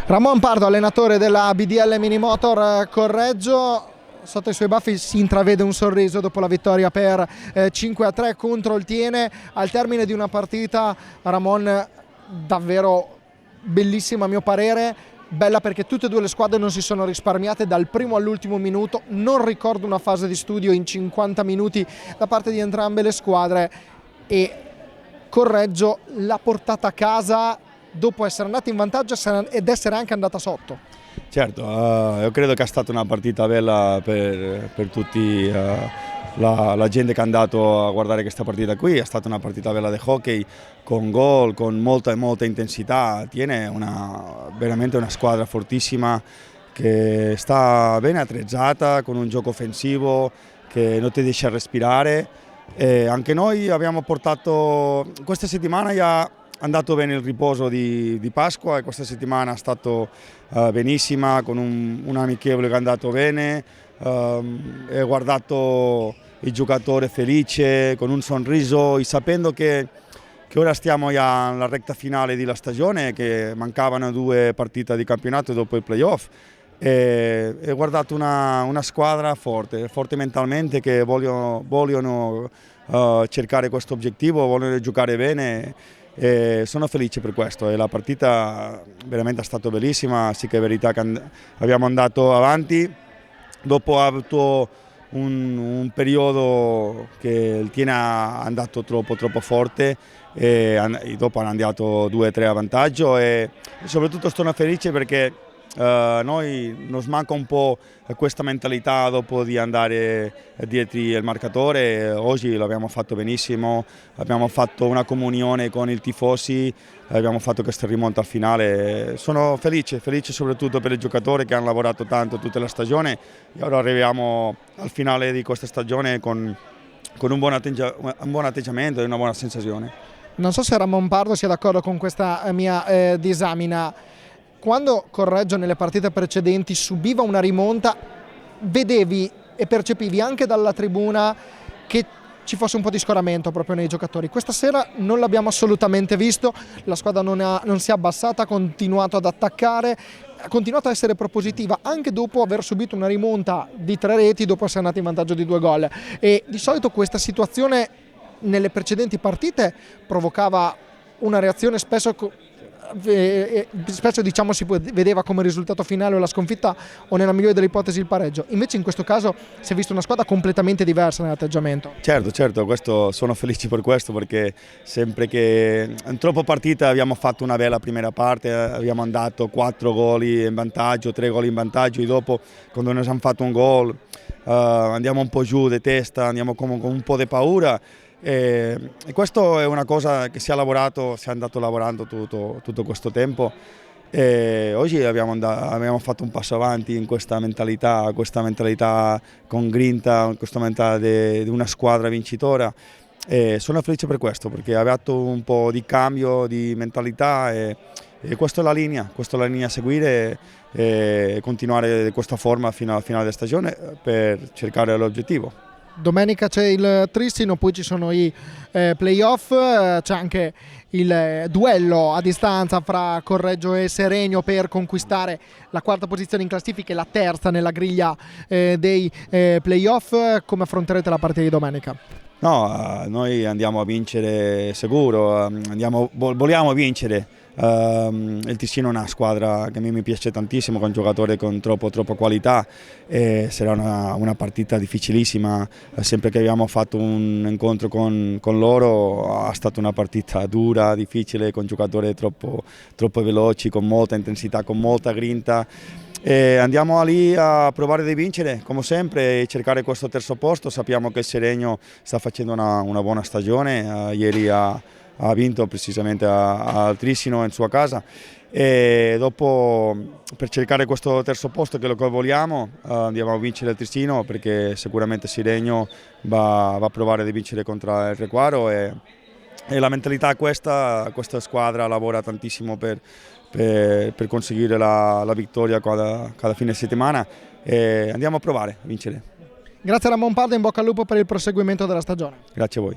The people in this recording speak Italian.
Ramon Pardo, allenatore della BDL Minimotor Correggio, sotto i suoi baffi si intravede un sorriso dopo la vittoria per 5-3 contro il Tiene, al termine di una partita, Ramon, davvero bellissima a mio parere, bella perché tutte e due le squadre non si sono risparmiate dal primo all'ultimo minuto, non ricordo una fase di studio in 50 minuti da parte di entrambe le squadre e Correggio l'ha portata a casa dopo essere andata in vantaggio ed essere anche andata sotto. Certo, io credo che è stata una partita bella per tutti, la gente che è andato a guardare questa partita qui, è stata una partita bella di hockey, con gol, con molta intensità, tiene veramente una squadra fortissima che sta ben attrezzata, con un gioco offensivo che non ti lascia respirare. E anche noi abbiamo portato, questa settimana è andato bene il riposo di Pasqua e questa settimana è stato benissima, con un amichevole che è andato bene, e ho guardato il giocatore felice, con un sorriso, sapendo che ora stiamo alla recta finale della stagione, che mancavano 2 partite di campionato dopo il playoff. E ho guardato una squadra forte mentalmente, che vogliono cercare questo obiettivo, vogliono giocare bene e sono felice per questo. E la partita veramente è stata bellissima, sì che è verità che abbiamo andato avanti, dopo ha avuto un periodo che il Tiene è andato troppo forte e dopo hanno andato 2-3 a vantaggio e soprattutto sono felice perché noi non manca un po' questa mentalità dopo di andare dietro il marcatore. Oggi l'abbiamo fatto benissimo, abbiamo fatto una comunione con i tifosi, abbiamo fatto questa rimonta al finale. Sono felice soprattutto per i giocatori che hanno lavorato tanto tutta la stagione e ora arriviamo al finale di questa stagione con un buon atteggiamento e una buona sensazione. Non so se Ramon Pardo sia d'accordo con questa mia disamina. Quando Correggio nelle partite precedenti subiva una rimonta, vedevi e percepivi anche dalla tribuna che ci fosse un po' di scoramento proprio nei giocatori. Questa sera non l'abbiamo assolutamente visto, la squadra non si è abbassata, ha continuato ad attaccare, ha continuato a essere propositiva anche dopo aver subito una rimonta di 3 reti, dopo essere andati in vantaggio di 2 gol. E di solito questa situazione nelle precedenti partite provocava una reazione spesso diciamo si vedeva come risultato finale o la sconfitta o nella migliore delle ipotesi il pareggio. Invece in questo caso si è vista una squadra completamente diversa nell'atteggiamento. Certo, sono felice per questo perché sempre che in troppe partite abbiamo fatto una bella prima parte, abbiamo andato 4 gol in vantaggio, 3 gol in vantaggio e dopo quando noi abbiamo fatto un gol andiamo un po' giù di testa, andiamo con un po' di paura. E questo è una cosa che si è andato lavorando tutto questo tempo e oggi abbiamo fatto un passo avanti in questa mentalità con grinta, questa mentalità di una squadra vincitora e sono felice per questo perché ha avuto un po' di cambio di mentalità e questa è la linea a seguire e continuare di questa forma fino alla finale della stagione per cercare l'obiettivo. Domenica c'è il Tristino, poi ci sono i playoff, c'è anche il duello a distanza fra Correggio e Seregno per conquistare la 4ª posizione in classifica e la 3ª nella griglia dei playoff. Come affronterete la partita di domenica? No, noi andiamo a vincere sicuro, vogliamo vincere. Il Ticino è una squadra che a me mi piace tantissimo, con giocatori con troppo qualità e sarà una partita difficilissima. Sempre che abbiamo fatto un incontro con loro è stata una partita dura, difficile, con giocatori troppo veloci, con molta intensità, con molta grinta. E andiamo lì a provare di vincere come sempre e cercare questo 3° posto. Sappiamo che il Seregno sta facendo una buona stagione, ieri ha vinto precisamente al Trissino in sua casa e dopo per cercare questo 3° posto che è lo che vogliamo andiamo a vincere il Trissino perché sicuramente Seregno va a provare di vincere contro il Requaro e la mentalità questa squadra lavora tantissimo per conseguire la vittoria cada fine settimana e andiamo a provare a vincere. Grazie a Ramon Pardo, in bocca al lupo per il proseguimento della stagione. Grazie a voi.